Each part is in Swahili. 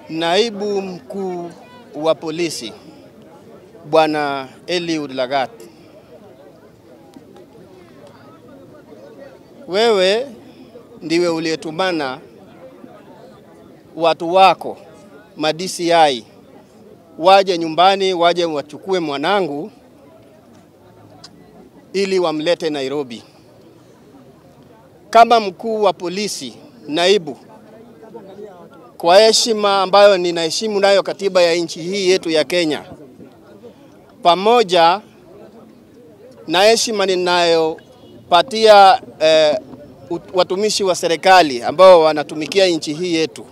Naibu mkuu wa polisi Bwana Eliud Lagat, wewe ndiwe uliyetumana watu wako ma-DCI waje nyumbani, waje wachukue mwanangu ili wamlete Nairobi. Kama mkuu wa polisi naibu, kwa heshima ambayo ninaheshimu nayo katiba ya nchi hii yetu ya Kenya, pamoja na heshima ninayopatia watumishi wa serikali ambao wanatumikia nchi hii yetu,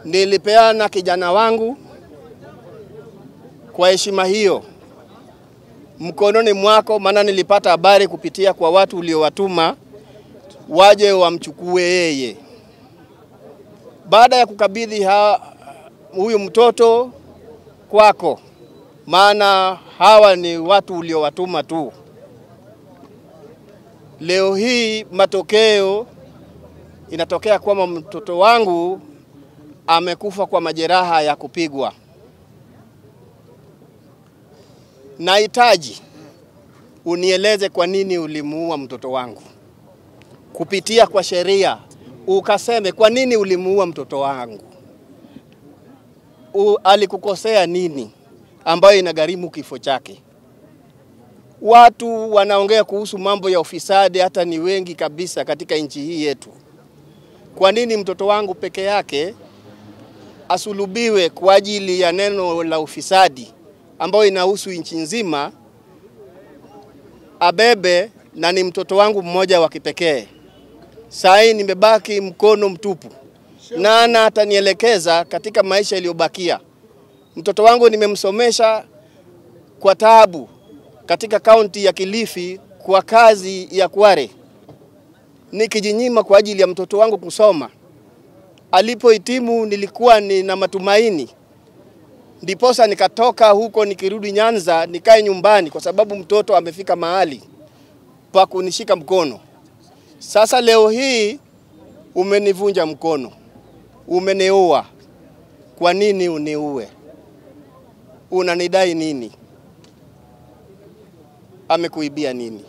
nilipeana kijana wangu kwa heshima hiyo mkononi mwako, maana nilipata habari kupitia kwa watu uliowatuma waje wamchukue yeye. Baada ya kukabidhi huyu mtoto kwako, maana hawa ni watu uliowatuma tu, leo hii matokeo inatokea kwamba mtoto wangu amekufa kwa majeraha ya kupigwa. Nahitaji unieleze kwa nini ulimuua mtoto wangu. Kupitia kwa sheria ukaseme kwa nini ulimuua mtoto wangu. Alikukosea nini ambayo inagharimu kifo chake? Watu wanaongea kuhusu mambo ya ufisadi hata ni wengi kabisa katika nchi hii yetu. Kwa nini mtoto wangu peke yake asulubiwe kwa ajili ya neno la ufisadi ambayo inahusu nchi nzima, abebe na ni mtoto wangu mmoja wa kipekee? Sai nimebaki mkono mtupu. Nana atanielekeza katika maisha iliyobakia. Mtoto wangu nimemsomesha kwa taabu katika kaunti ya Kilifi kwa kazi ya Kware, nikijinyima kwa ajili ya mtoto wangu kusoma. Alipohitimu nilikuwa nina matumaini, ndiposa nikatoka huko nikirudi Nyanza nikae nyumbani kwa sababu mtoto amefika mahali pa kunishika mkono. Sasa leo hii umenivunja mkono, umeniua. Kwa nini uniue? Unanidai nini? Amekuibia nini?